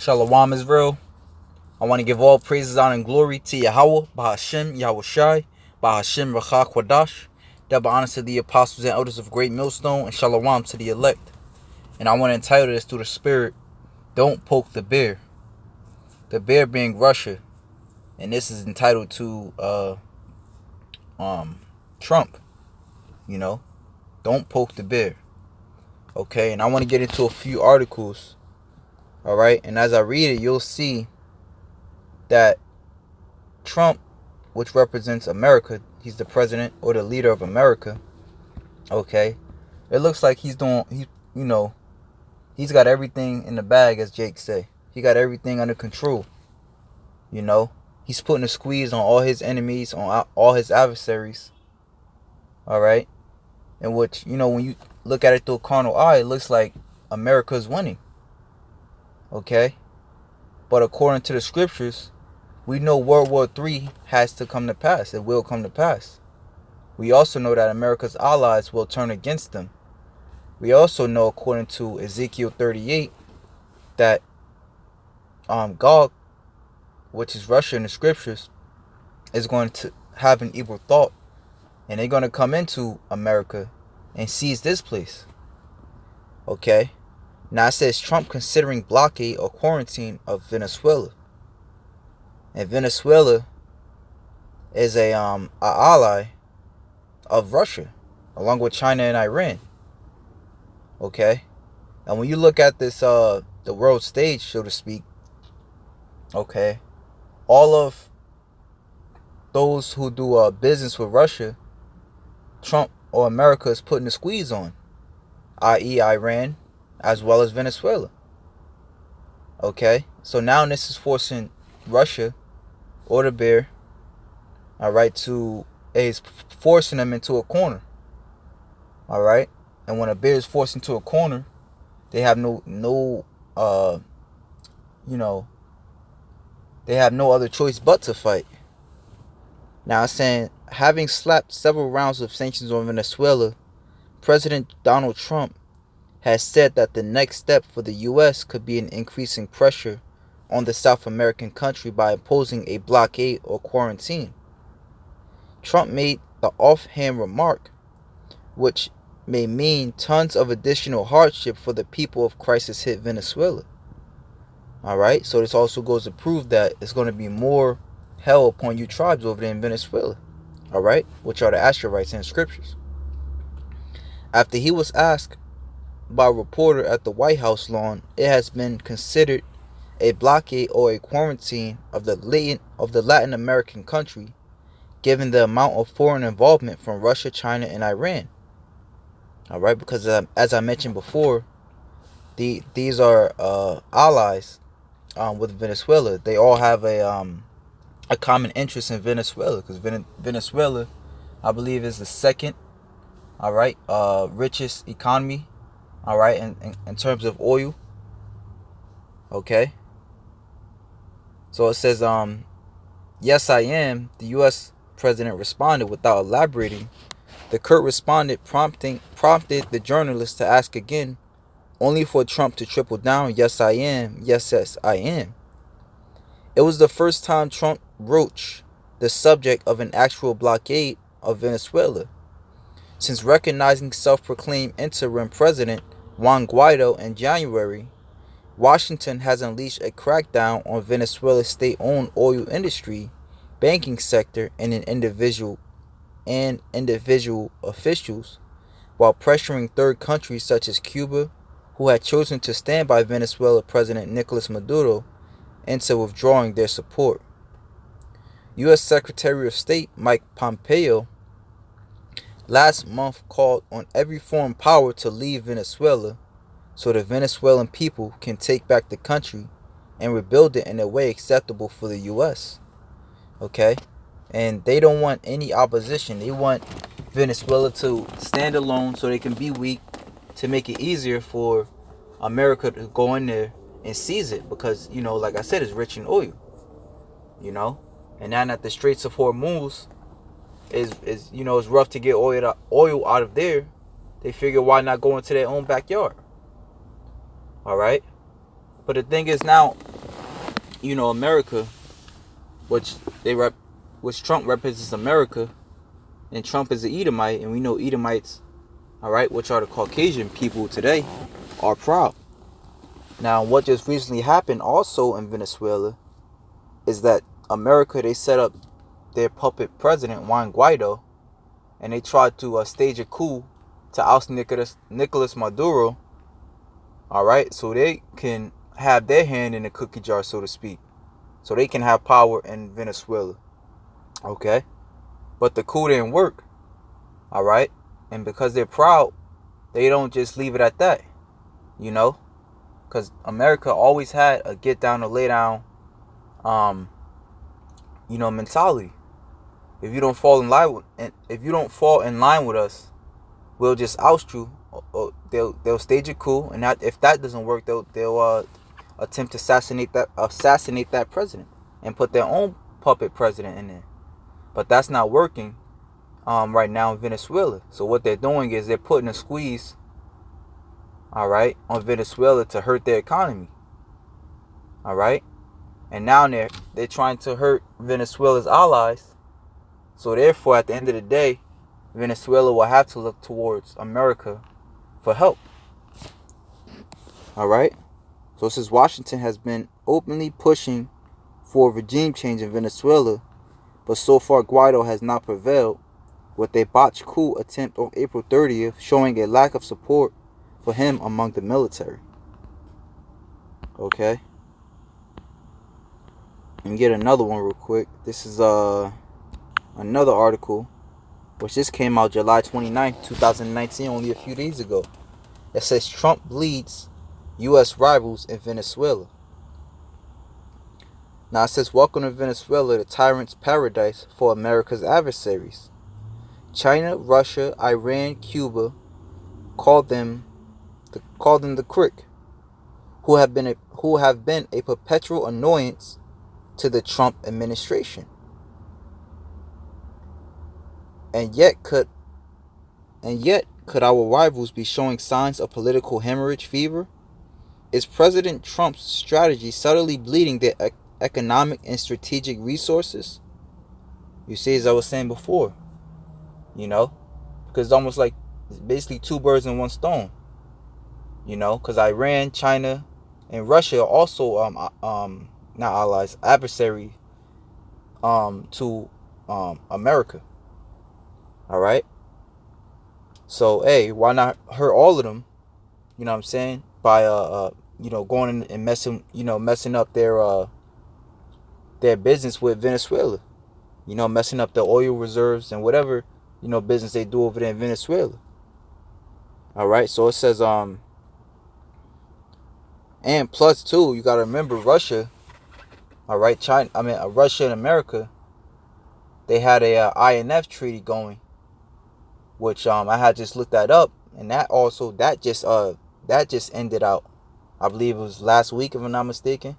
Shalom Israel. I want to give all praises, honor, and glory to Yahweh, Bahashem, Yahushai, Bahashem, Rachak, Wadash. Double honor to the apostles and elders of Great Millstone, and Shalom to the elect. And I want to entitle this through the Spirit, Don't Poke the Bear. The bear being Russia. And this is entitled to Trump. Don't poke the bear. Okay, and I want to get into a few articles. Alright, and as I read it, you'll see that Trump, which represents America, he's the president or the leader of America. Okay, it looks like he's got everything in the bag, as Jake say. He got everything under control. He's putting a squeeze on all his enemies, on all his adversaries. Alright, in which, when you look at it through a carnal eye, it looks like America's winning. Okay, but according to the scriptures, we know World War III has to come to pass. It will come to pass. We also know that America's allies will turn against them. We also know, according to Ezekiel 38, that Gog, which is Russia in the scriptures, is going to have an evil thought. And they're going to come into America and seize this place. Okay? Now it says Trump considering blockade or quarantine of Venezuela. And Venezuela is a ally of Russia, along with China and Iran. Okay? And when you look at this the world stage, so to speak, okay, all of those who do business with Russia, Trump or America is putting a squeeze on, i.e. Iran, as well as Venezuela. Okay? So now this is forcing Russia or the bear, alright, is forcing them into a corner. Alright? And when a bear is forced into a corner, they have no other choice but to fight. Now it's saying, having slapped several rounds of sanctions on Venezuela, President Donald Trump has said that the next step for the U.S. could be an increasing pressure on the South American country by imposing a blockade or quarantine. Trump made the offhand remark, which may mean tons of additional hardship for the people of crisis-hit Venezuela. Alright, so this also goes to prove that it's going to be more hell upon you tribes over there in Venezuela. Alright, which are the Asherites in scriptures. After he was asked by a reporter at the White House lawn, it has been considered a blockade or a quarantine of the Latin American country, given the amount of foreign involvement from Russia, China, and Iran. Alright, because as I mentioned before, these are allies with Venezuela. They all have a common interest in Venezuela, because Venezuela, I believe, is the second, richest economy, in terms of oil. Okay. So it says, yes, I am. The U.S. president responded without elaborating. The curt respondent prompted the journalist to ask again, only for Trump to triple down, yes, I am. Yes, I am. It was the first time Trump broached the subject of an actual blockade of Venezuela since recognizing self-proclaimed interim president Juan Guaido in January. Washington has unleashed a crackdown on Venezuela's state-owned oil industry, banking sector, and individual officials, while pressuring third countries such as Cuba, who had chosen to stand by Venezuela President Nicolas Maduro, into withdrawing their support. U.S. Secretary of State Mike Pompeo last month called on every foreign power to leave Venezuela so the Venezuelan people can take back the country and rebuild it in a way acceptable for the U.S. Okay? And they don't want any opposition. They want Venezuela to stand alone so they can be weak, to make it easier for America to go in there and seize it, because, like I said, it's rich in oil. And now that the Straits of Hormuz is it's rough to get oil out of there, they figure, why not go into their own backyard? All right. But the thing is, now America, which which Trump represents America, and Trump is an Edomite, and we know Edomites, all right, which are the Caucasian people today, are proud. Now, what just recently happened also in Venezuela is that America, they set up their puppet president, Juan Guaido, and they tried to stage a coup to oust Nicolas Maduro, all right, so they can have their hand in the cookie jar, so to speak, so they can have power in Venezuela, okay? But the coup didn't work, all right? And because they're proud, they don't just leave it at that, because America always had a get down or lay down, mentality. If you don't fall in line with us, we'll just oust you. Or they'll stage a coup, and if that doesn't work, they'll attempt to assassinate that president and put their own puppet president in there. But that's not working right now in Venezuela. So what they're doing is they're putting a squeeze, all right, on Venezuela to hurt their economy, all right, and now they're trying to hurt Venezuela's allies. So therefore, at the end of the day, Venezuela will have to look towards America for help. All right. So since Washington has been openly pushing for regime change in Venezuela, but so far Guaido has not prevailed, with a botched coup attempt on April 30th showing a lack of support for him among the military. Okay. And get another one real quick. This is another article, which just came out July 29th, 2019, only a few days ago. It says Trump bleeds U.S. rivals in Venezuela. Now it says, welcome to Venezuela, the tyrant's paradise for America's adversaries. China, Russia, Iran, Cuba called them the crick, who have been a perpetual annoyance to the Trump administration. And yet could our rivals be showing signs of political hemorrhage fever? Is President Trump's strategy subtly bleeding their economic and strategic resources? You see, as I was saying before, because it's almost like it's basically two birds in one stone. Because Iran, China, and Russia are also not allies, adversary to America. All right. So, hey, why not hurt all of them? You know what I'm saying? By going in and messing up their business with Venezuela. Messing up the oil reserves and whatever, business they do over there in Venezuela. All right. So it says and plus too, you got to remember Russia. All right, Russia and America, they had a INF treaty going, which I had just looked that up, and that just ended out. I believe it was last week, if I'm not mistaken.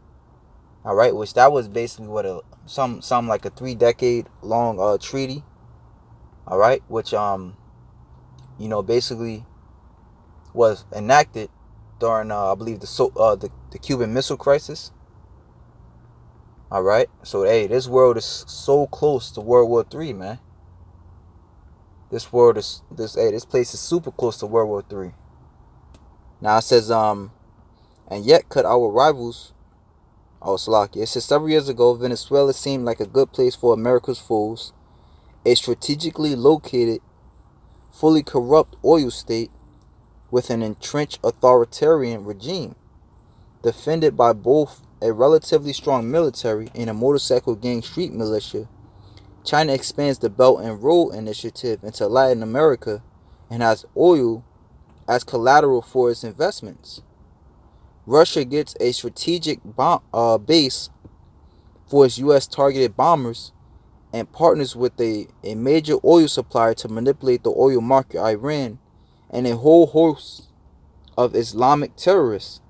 All right, which that was basically some like a 3-decade long treaty. All right, which basically was enacted during I believe the Cuban Missile Crisis. All right, so hey, this world is so close to World War III, man. This place is super close to World War III. Now it says and yet could our rivals. Oh, Slovakia. It says several years ago, Venezuela seemed like a good place for America's foes, a strategically located, fully corrupt oil state with an entrenched authoritarian regime, defended by both a relatively strong military and a motorcycle gang street militia. China expands the Belt and Road Initiative into Latin America and has oil as collateral for its investments. Russia gets a strategic base for its U.S. targeted bombers and partners with a major oil supplier to manipulate the oil market. Iran and a whole host of Islamic terrorists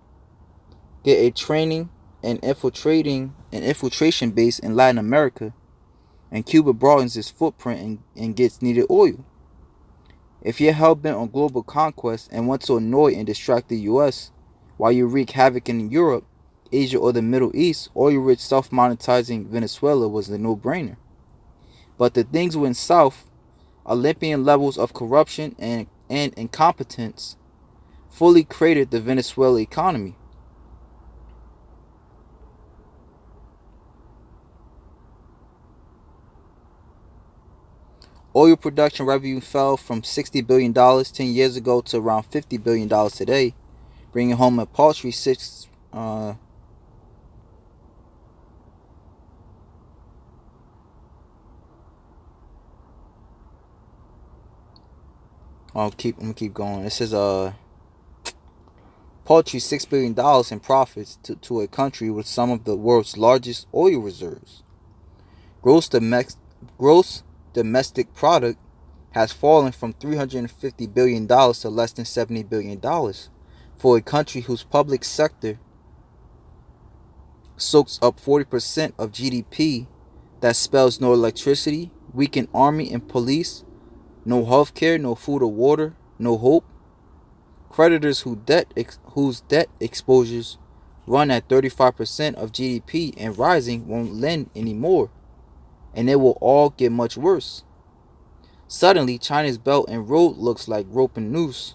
get a training and infiltration base in Latin America, and Cuba broadens its footprint and gets needed oil. If you're hell-bent on global conquest and want to annoy and distract the U.S. while you wreak havoc in Europe, Asia, or the Middle East, oil-rich, self-monetizing Venezuela was the no-brainer. But the things went south. Olympian levels of corruption and incompetence fully cratered the Venezuela economy. Oil production revenue fell from $60 billion 10 years ago to around $50 billion today, bringing home a paltry six. I'm gonna keep going. This is paltry $6 billion in profits to a country with some of the world's largest oil reserves. Gross domestic product has fallen from $350 billion to less than $70 billion for a country whose public sector soaks up 40% of GDP. That spells no electricity, weakened army and police, no healthcare, no food or water, no hope. Creditors whose debt exposures run at 35% of GDP and rising won't lend anymore, and it will all get much worse. Suddenly, China's Belt and Road looks like rope and noose.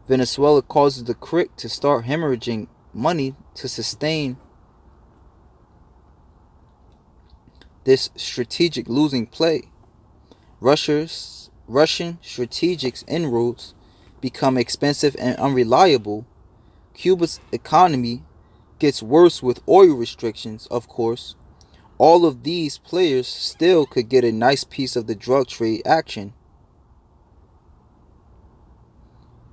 Venezuela causes the crick to start hemorrhaging money to sustain this strategic losing play. Russian strategic inroads become expensive and unreliable. Cuba's economy gets worse with oil restrictions, of course. All of these players still could get a nice piece of the drug trade action.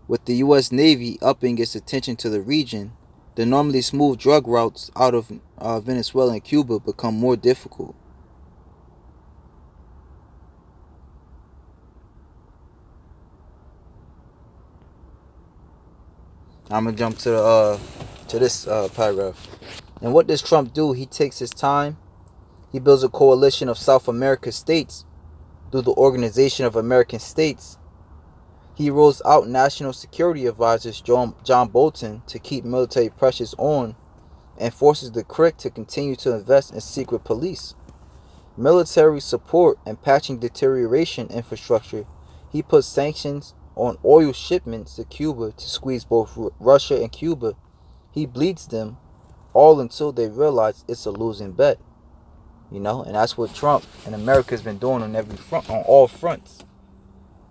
With the US Navy upping its attention to the region, the normally smooth drug routes out of Venezuela and Cuba become more difficult. I'm gonna jump to this paragraph. And what does Trump do? He takes his time. He builds a coalition of South American states through the Organization of American States. He rolls out national security advisors John Bolton to keep military pressures on, and forces the CRIC to continue to invest in secret police, military support, and patching deterioration infrastructure. He puts sanctions on oil shipments to Cuba to squeeze both Russia and Cuba. He bleeds them all until they realize it's a losing bet. And that's what Trump and America's been doing on every front, on all fronts.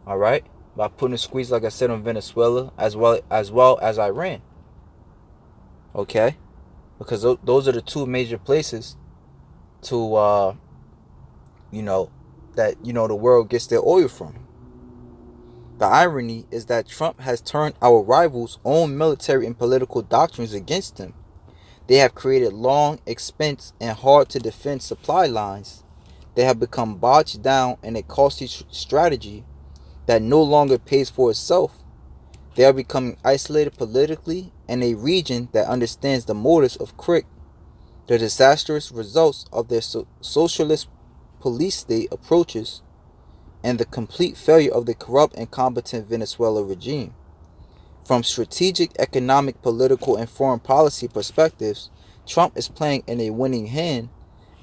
All right, by putting a squeeze, like I said, on Venezuela as well as Iran. Okay, because those are the two major places to that the world gets their oil from. The irony is that Trump has turned our rivals' own military and political doctrines against him. They have created long, expensive, and hard-to-defend supply lines. They have become bogged down in a costly strategy that no longer pays for itself. They are becoming isolated politically in a region that understands the motives of CRIC, the disastrous results of their socialist police state approaches, and the complete failure of the corrupt and incompetent Venezuela regime. From strategic, economic, political, and foreign policy perspectives, Trump is playing in a winning hand,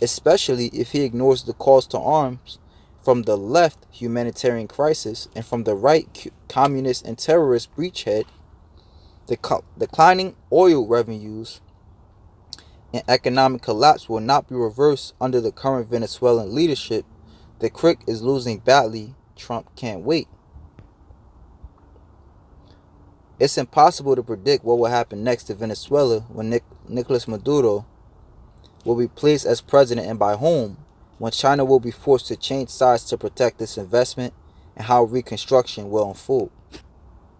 especially if he ignores the calls to arms from the left, humanitarian crisis, and from the right, communist and terrorist breachhead. The declining oil revenues and economic collapse will not be reversed under the current Venezuelan leadership. The CRIC is losing badly. Trump can't wait. It's impossible to predict what will happen next to Venezuela when Nicolas Maduro will be placed as president, and by whom, when China will be forced to change sides to protect its investment, and how reconstruction will unfold.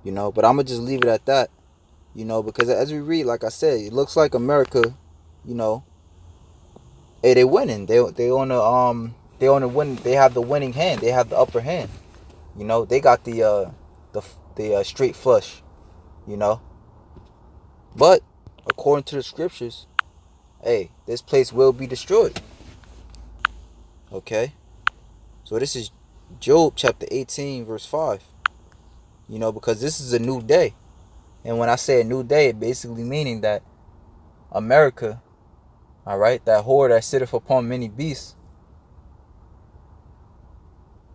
But I'm going to just leave it at that, because as we read, like I said, it looks like America, hey, they winning. They on the win. They have the winning hand. They have the upper hand. They got the straight flush. But according to the scriptures, hey, this place will be destroyed. Okay, so this is Job chapter 18 verse 5. Because this is a new day, and when I say a new day, it basically meaning that America, all right, that whore that sitteth upon many beasts,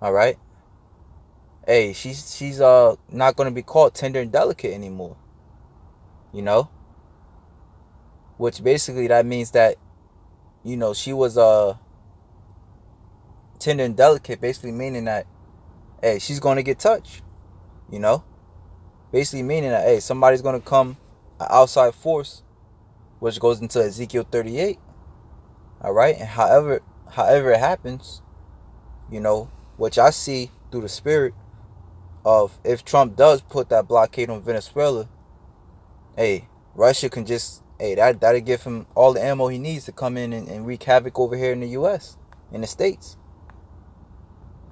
all right, hey, she's not gonna be called tender and delicate anymore, you know, which basically that means that, you know, she was tender and delicate, basically meaning that, hey, she's gonna get touched, you know, basically meaning that, hey, somebody's gonna come, an outside force, which goes into Ezekiel 38, all right, and however it happens, you know, which I see through the spirit of, if Trump does put that blockade on Venezuela, hey, Russia can just, hey, that'll give him all the ammo he needs to come in and wreak havoc over here in the U.S., in the States.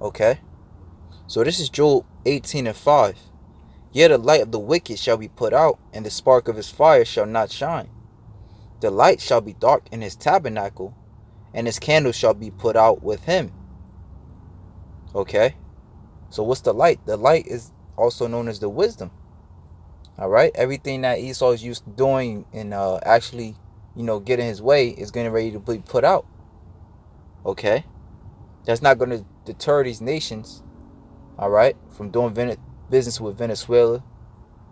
Okay? So this is Joel 18:5. Yet the light of the wicked shall be put out, and the spark of his fire shall not shine. The light shall be dark in his tabernacle, and his candle shall be put out with him. Okay? So what's the light? The light is also known as the wisdom. All right? Everything that Esau is used to doing and actually, you know, getting his way is getting ready to be put out. Okay? That's not going to deter these nations, all right, from doing business with Venezuela,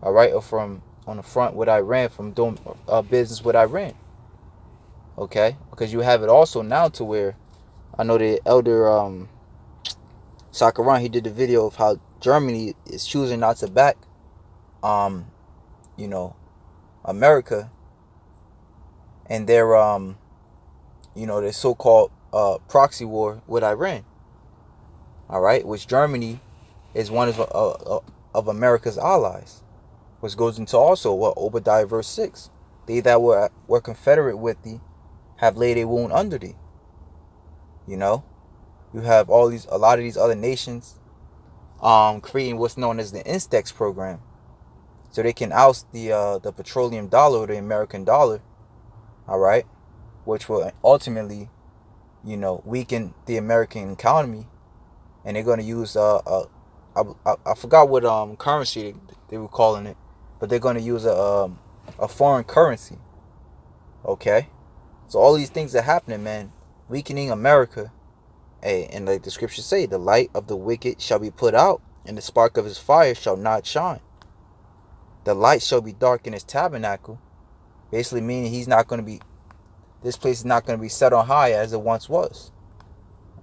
all right, or from on the front with Iran, from doing business with Iran. Okay? Because you have it also now to where, I know the elder Sakaran, he did the video of how Germany is choosing not to back, you know, America and their, you know, their so-called proxy war with Iran. All right, which Germany is one of America's allies, which goes into also what Obadiah verse 6. They that were confederate with thee have laid a wound under thee. You know, you have a lot of these other nations creating what's known as the Instex program, so they can oust the petroleum dollar or the American dollar, all right, which will ultimately, you know, weaken the American economy, and they're going to use I forgot what currency they were calling it, but they're going to use a foreign currency. Okay, so all these things are happening, man, weakening America. Hey, and like the scriptures say, the light of the wicked shall be put out, and the spark of his fire shall not shine. The light shall be dark in his tabernacle, basically meaning this place is not going to be set on high as it once was.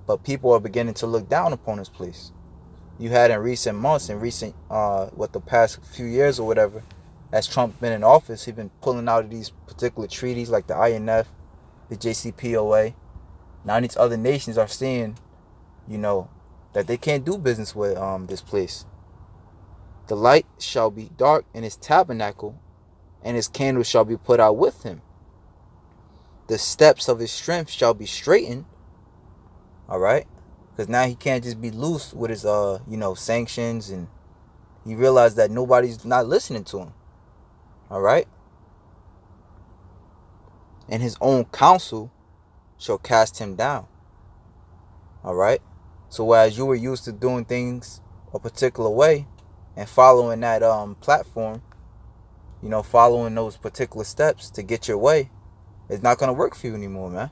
But people are beginning to look down upon this place. You had in recent months, the past few years or whatever, as Trump been in office, he's been pulling out of these particular treaties like the INF, the JCPOA. Now these other nations are seeing, you know, that they can't do business with this place. The light shall be dark in his tabernacle, and his candle shall be put out with him. The steps of his strength shall be straightened. All right, because now he can't just be loose with his you know, sanctions, and he realized that nobody's not listening to him. All right, and his own counsel shall cast him down. All right, so whereas you were used to doing things a particular way and following that platform, you know, following those particular steps to get your way, it's not going to work for you anymore, man.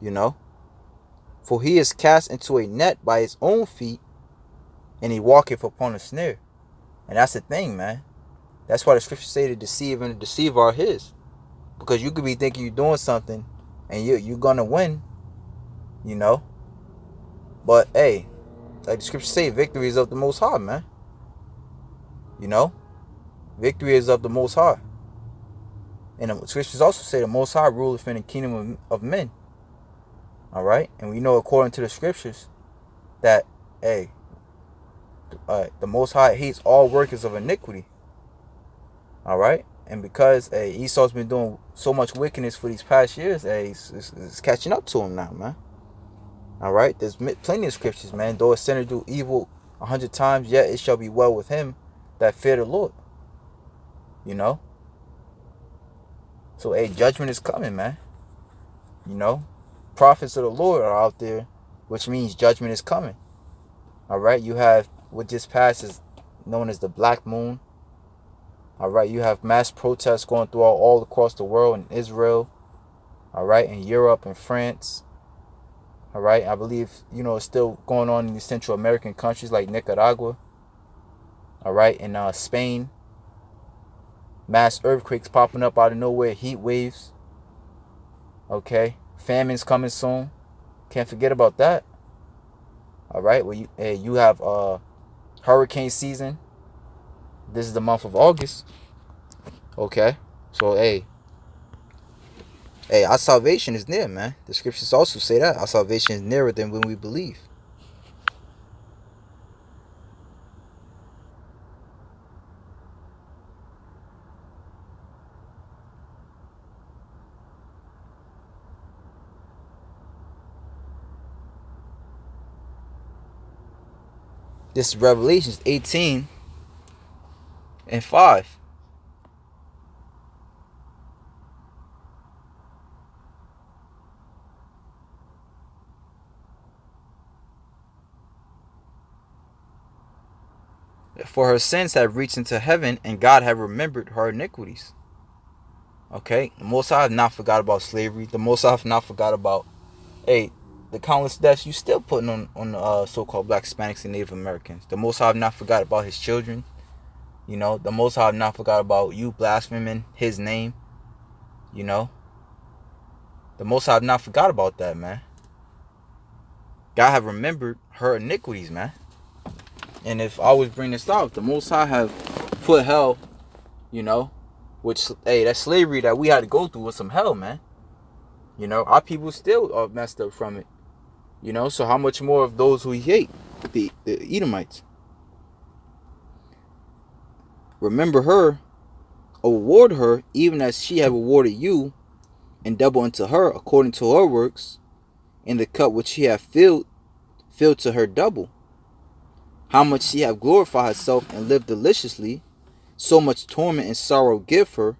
You know, for he is cast into a net by his own feet, and he walketh upon a snare. And that's the thing, man. That's why the scriptures say the deceiver and the deceiver are his. Because you could be thinking you're doing something and you're going to win, you know. But, hey, like the scriptures say, victory is of the Most High, man. You know, victory is of the Most High. And the scriptures also say the Most High ruleth in the kingdom of men. All right, and we know according to the scriptures that, hey, the Most High hates all workers of iniquity. All right, and because, hey, Esau's been doing so much wickedness for these past years, hey, it's catching up to him now, man. All right, there's plenty of scriptures, man. Though a sinner do evil 100 times, yet it shall be well with him that fear the Lord. You know, so, hey, judgment is coming, man. You know, prophets of the Lord are out there, which means judgment is coming. All right, you have what just passed is known as the black moon. All right, you have mass protests going through all across the world in Israel. All right, in Europe and France. All right, I believe, it's still going on in the Central American countries like Nicaragua. All right, in Spain. Mass earthquakes popping up out of nowhere, heat waves. Okay, famine's coming soon. Can't forget about that. All right, well, you have hurricane season. This is the month of August. Okay, so our salvation is near, man. The scriptures also say that our salvation is nearer than when we believe. This is Revelations 18:5. For her sins have reached into heaven, and God have remembered her iniquities. Okay, the Most High have not forgot about slavery. The Most High have not forgot about the countless deaths you still putting on the so-called Black, Hispanics, and Native Americans. The Most High have not forgot about His children. The Most High have not forgot about you blaspheming His name. The Most High have not forgot about that, man. God have remembered her iniquities, man. And if I always bring this out, the Most High have put hell, which, that slavery that we had to go through was some hell, man. Our people still are messed up from it. So how much more of those who He hate, the Edomites? Remember her, award her, even as she have awarded you, and double unto her according to her works, and the cup which she hath filled to her double. How much she have glorified herself and lived deliciously, so much torment and sorrow give her.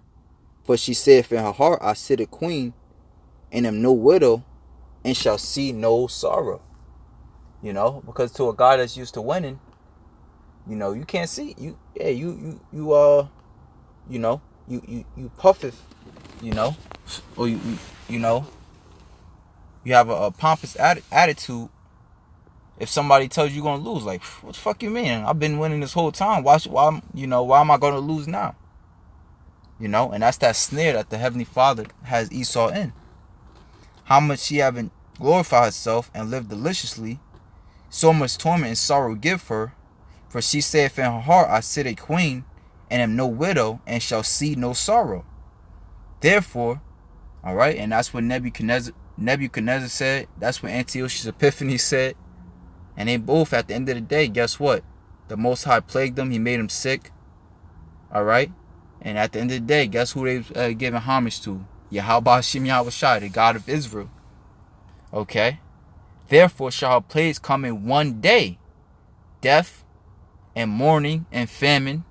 For she saith in her heart, I sit a queen, and am no widow, and shall see no sorrow. Because to a guy that's used to winning, you can't see you puffeth, or you have a pompous attitude. If somebody tells you you're gonna lose, like, what the fuck you mean? I've been winning this whole time. Why am I gonna lose now? And that's that snare that the Heavenly Father has Esau in. How much she haven't glorified herself and lived deliciously, so much torment and sorrow give her. For she saith in her heart, I sit a queen, and am no widow, and shall see no sorrow. Therefore, all right, and that's what Nebuchadnezzar said. That's what Antiochus Epiphanes said. And they both, at the end of the day, guess what? The Most High plagued them. He made them sick. All right? And at the end of the day, guess who they giving homage to? Yahweh Hashem Yahweh Shai, the God of Israel. Okay? Therefore shall her plagues come in one day. Death and mourning and famine.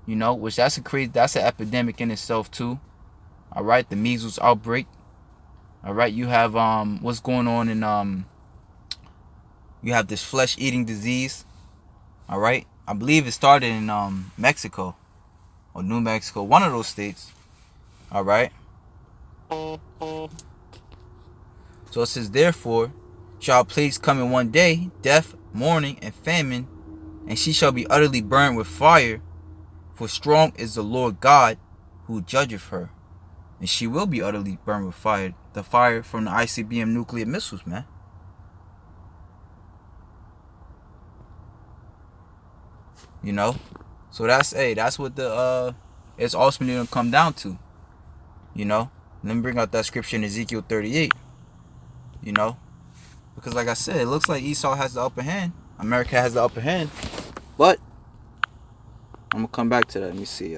Which that's an epidemic in itself too. All right? The measles outbreak. All right? You have what's going on in you have this flesh-eating disease. All right, I believe it started in Mexico or New Mexico, one of those states. All right. So it says, therefore shall plagues come in one day, death, mourning, and famine, and she shall be utterly burned with fire. For strong is the Lord God who judgeth her, and she will be utterly burned with fire. The fire from the ICBM nuclear missiles, man. So that's what it's ultimately gonna come down to. Let me bring out that scripture in Ezekiel 38. Because like I said, it looks like Esau has the upper hand. America has the upper hand. But I'm gonna come back to that. Let me see.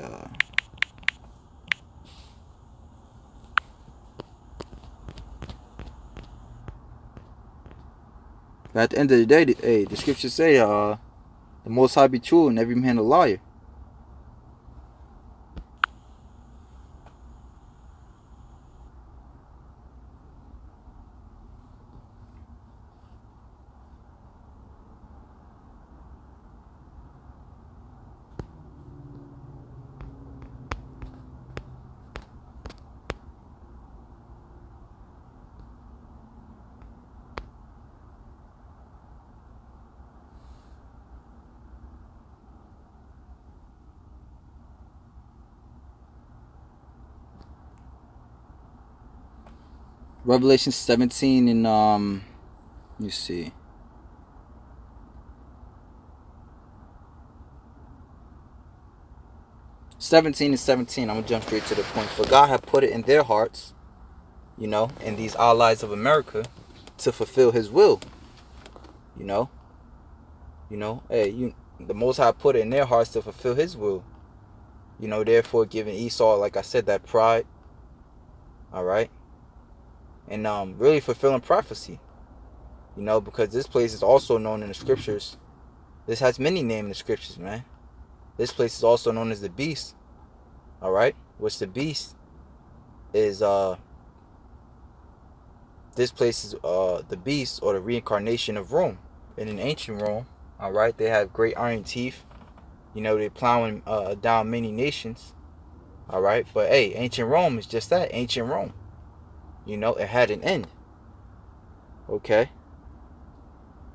But at the end of the day, the scriptures say, the Most High be true and every man a liar. Revelation 17 and you see. 17 and 17. I'm gonna jump straight to the point. For God had put it in their hearts, in these allies of America, to fulfill His will. You know, the Most High put it in their hearts to fulfill His will. Therefore giving Esau, like I said, that pride. All right, and really fulfilling prophecy. Because this place is also known in the scriptures. This has many names in the scriptures, man. This place is also known as the beast. All right, which the beast is this place is the beast, or the reincarnation of Rome. And in ancient Rome, all right, they have great iron teeth. They're plowing down many nations. All right, but hey, ancient Rome is just that, ancient Rome. It had an end. Okay.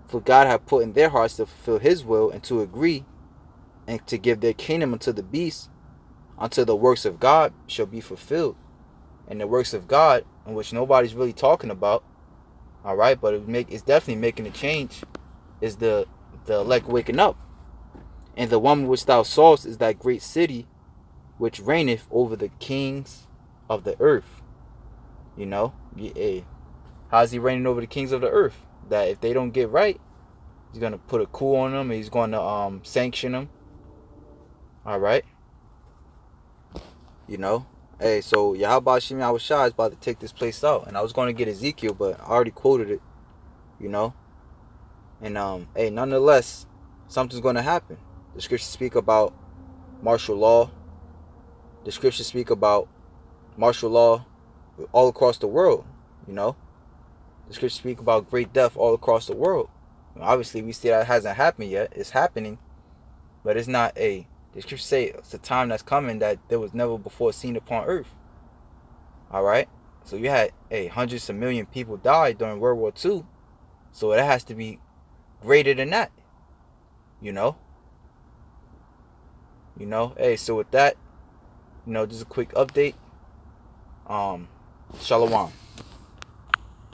For God had put in their hearts to fulfill His will and to agree and to give their kingdom unto the beast, until the works of God shall be fulfilled. And the works of God, in which nobody's really talking about, all right, but it's definitely making a change, is the elect waking up. And the woman which thou sawest is that great city which reigneth over the kings of the earth. How's He reigning over the kings of the earth? That if they don't get right, He's going to put a coup on them. He's going to sanction them. All right. Hey, so Yahweh Shimi Awashai is about to take this place out. And I was going to get Ezekiel, but I already quoted it. And hey, nonetheless, something's going to happen. The scriptures speak about martial law. The scriptures speak about martial law all across the world. The scriptures speak about great death all across the world. Obviously, we see that hasn't happened yet. It's happening, but it's not the scriptures say it's a time that's coming that there was never before seen upon earth. All right, so you had hundreds of million people died during World War II, so that has to be greater than that. Hey, so with that, just a quick update. Shalom.